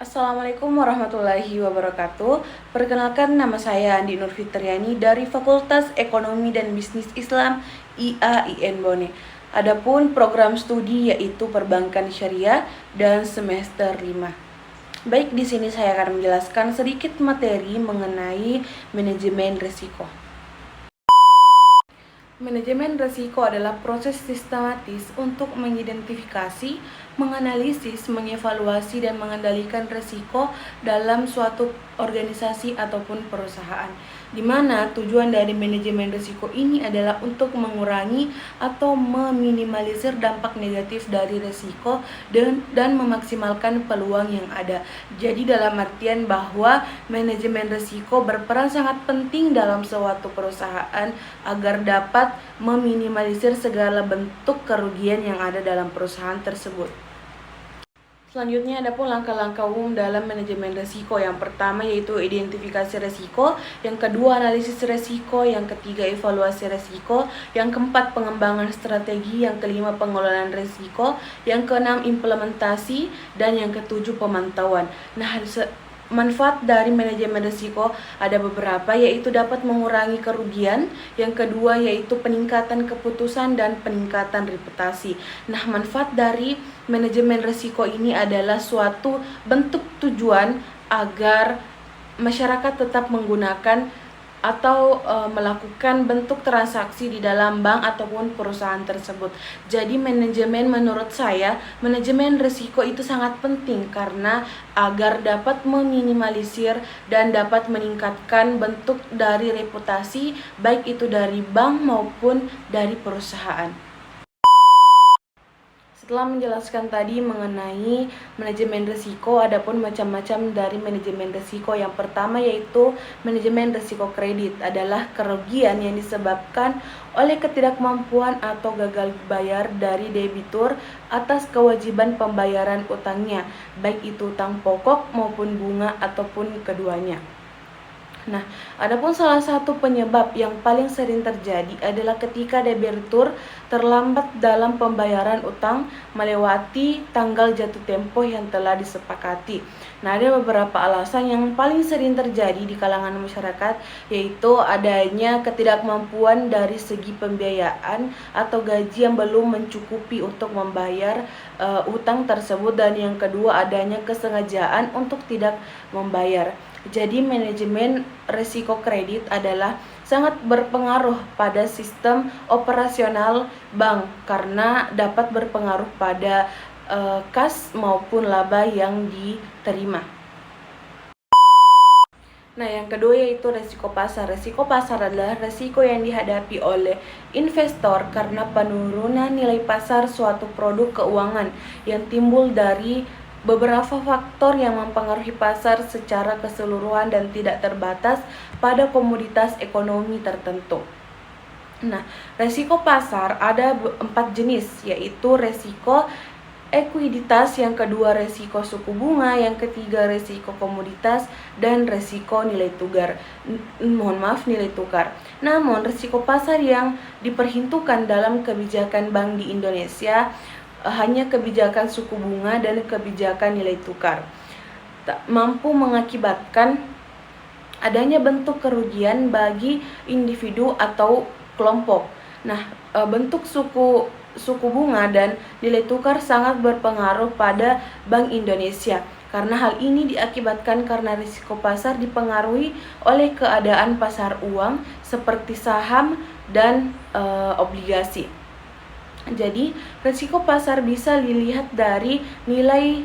Assalamualaikum warahmatullahi wabarakatuh. Perkenalkan, nama saya Andi Nur Fitriani dari Fakultas Ekonomi dan Bisnis Islam IAIN Bone. Adapun program studi yaitu Perbankan Syariah dan semester 5. Baik, di sini saya akan menjelaskan sedikit materi mengenai manajemen risiko. Manajemen risiko adalah proses sistematis untuk mengidentifikasi, menganalisis, mengevaluasi, dan mengendalikan risiko dalam suatu organisasi ataupun perusahaan, di mana tujuan dari manajemen risiko ini adalah untuk mengurangi atau meminimalisir dampak negatif dari risiko dan memaksimalkan peluang yang ada. Jadi dalam artian bahwa manajemen risiko berperan sangat penting dalam suatu perusahaan agar dapat meminimalisir segala bentuk kerugian yang ada dalam perusahaan tersebut. Selanjutnya ada pun langkah-langkah umum dalam manajemen risiko. Yang pertama yaitu identifikasi risiko, yang kedua analisis risiko, yang ketiga evaluasi risiko, yang keempat pengembangan strategi, yang kelima pengelolaan risiko, yang keenam implementasi, dan yang ketujuh pemantauan. Nah, manfaat dari manajemen risiko ada beberapa, yaitu dapat mengurangi kerugian, yang kedua yaitu peningkatan keputusan dan peningkatan reputasi. Nah, manfaat dari manajemen risiko ini adalah suatu bentuk tujuan agar masyarakat tetap menggunakan atau melakukan bentuk transaksi di dalam bank ataupun perusahaan tersebut. Jadi menurut saya manajemen risiko itu sangat penting karena agar dapat meminimalisir dan dapat meningkatkan bentuk dari reputasi baik itu dari bank maupun dari perusahaan. Setelah menjelaskan tadi mengenai manajemen risiko, adapun macam-macam dari manajemen risiko. Yang pertama yaitu manajemen risiko kredit, adalah kerugian yang disebabkan oleh ketidakmampuan atau gagal bayar dari debitur atas kewajiban pembayaran utangnya, baik itu utang pokok maupun bunga ataupun keduanya. Nah, adapun salah satu penyebab yang paling sering terjadi adalah ketika debitur terlambat dalam pembayaran utang melewati tanggal jatuh tempo yang telah disepakati. Nah, ada beberapa alasan yang paling sering terjadi di kalangan masyarakat, yaitu adanya ketidakmampuan dari segi pembiayaan atau gaji yang belum mencukupi untuk membayar utang tersebut, dan yang kedua adanya kesengajaan untuk tidak membayar. Jadi manajemen risiko kredit adalah sangat berpengaruh pada sistem operasional bank karena dapat berpengaruh pada kas maupun laba yang diterima. Nah, yang kedua yaitu risiko pasar. Risiko pasar adalah risiko yang dihadapi oleh investor karena penurunan nilai pasar suatu produk keuangan yang timbul dari beberapa faktor yang mempengaruhi pasar secara keseluruhan dan tidak terbatas pada komoditas ekonomi tertentu. Nah, resiko pasar ada 4 jenis, yaitu resiko ekuiditas, yang kedua resiko suku bunga, yang ketiga resiko komoditas, dan resiko nilai tukar. Nilai tukar. Namun, resiko pasar yang diperhitungkan dalam kebijakan Bank di Indonesia hanya kebijakan suku bunga dan kebijakan nilai tukar, tak mampu mengakibatkan adanya bentuk kerugian bagi individu atau kelompok. Nah, bentuk suku bunga dan nilai tukar sangat berpengaruh pada Bank Indonesia karena hal ini diakibatkan karena risiko pasar dipengaruhi oleh keadaan pasar uang seperti saham dan obligasi. Jadi, risiko pasar bisa dilihat dari nilai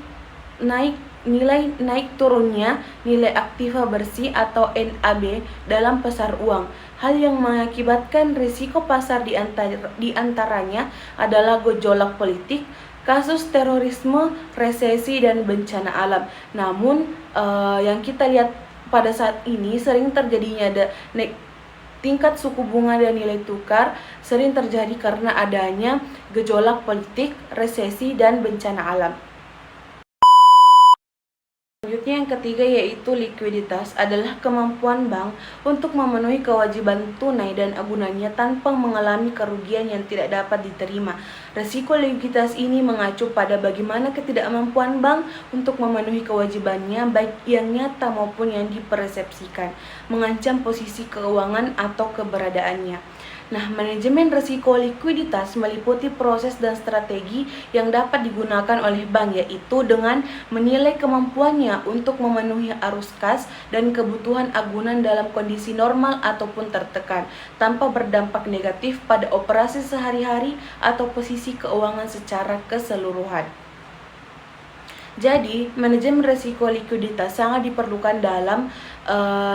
naik turunnya nilai aktiva bersih atau NAB dalam pasar uang. Hal yang mengakibatkan risiko pasar di antaranya adalah gejolak politik, kasus terorisme, resesi, dan bencana alam. Namun, yang kita lihat pada saat ini sering terjadinya tingkat suku bunga dan nilai tukar sering terjadi karena adanya gejolak politik, resesi, dan bencana alam. Selanjutnya yang ketiga yaitu likuiditas adalah kemampuan bank untuk memenuhi kewajiban tunai dan agunannya tanpa mengalami kerugian yang tidak dapat diterima. Resiko likuiditas ini mengacu pada bagaimana ketidakmampuan bank untuk memenuhi kewajibannya baik yang nyata maupun yang dipersepsikan, mengancam posisi keuangan atau keberadaannya. Nah, manajemen risiko likuiditas meliputi proses dan strategi yang dapat digunakan oleh bank, yaitu dengan menilai kemampuannya untuk memenuhi arus kas dan kebutuhan agunan dalam kondisi normal ataupun tertekan, tanpa berdampak negatif pada operasi sehari-hari atau posisi keuangan secara keseluruhan. Jadi, manajemen risiko likuiditas sangat diperlukan dalam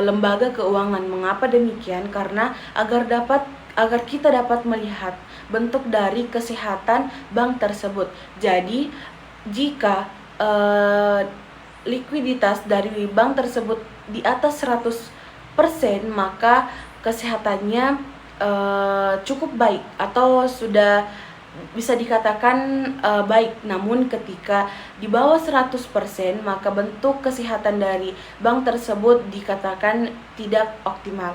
lembaga keuangan. Mengapa demikian? Karena agar kita dapat melihat bentuk dari kesehatan bank tersebut. Jadi, jika likuiditas dari bank tersebut di atas 100%, maka kesehatannya cukup baik atau sudah bisa dikatakan baik. Namun ketika di bawah 100%, maka bentuk kesehatan dari bank tersebut dikatakan tidak optimal.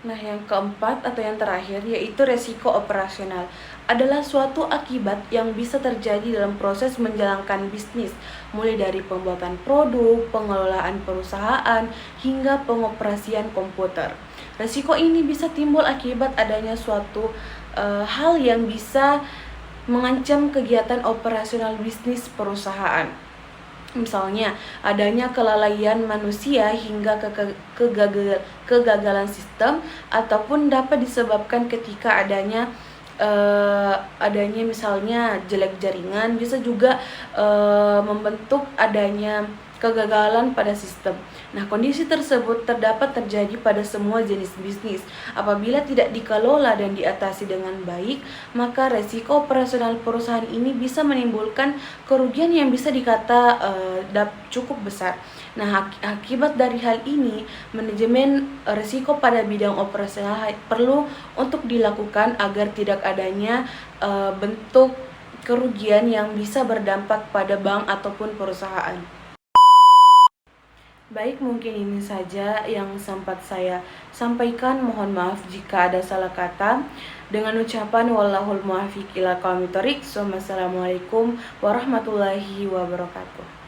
Nah, yang keempat atau yang terakhir yaitu resiko operasional adalah suatu akibat yang bisa terjadi dalam proses menjalankan bisnis, mulai dari pembuatan produk, pengelolaan perusahaan, hingga pengoperasian komputer. Resiko ini bisa timbul akibat adanya suatu hal yang bisa mengancam kegiatan operasional bisnis perusahaan. Misalnya, adanya kelalaian manusia hingga kegagalan sistem, ataupun dapat disebabkan ketika adanya misalnya jelek jaringan, bisa juga membentuk adanya kegagalan pada sistem. Nah, kondisi tersebut terjadi pada semua jenis bisnis. Apabila tidak dikelola dan diatasi dengan baik, maka resiko operasional perusahaan ini bisa menimbulkan kerugian yang bisa dikata cukup besar. Nah, akibat dari hal ini, manajemen risiko pada bidang operasional perlu untuk dilakukan agar tidak adanya bentuk kerugian yang bisa berdampak pada bank ataupun perusahaan. Baik, mungkin ini saja yang sempat saya sampaikan. Mohon maaf jika ada salah kata. Dengan ucapan wallahul muwaffiq ila aqwamit thoriq. Wassalamualaikum warahmatullahi wabarakatuh.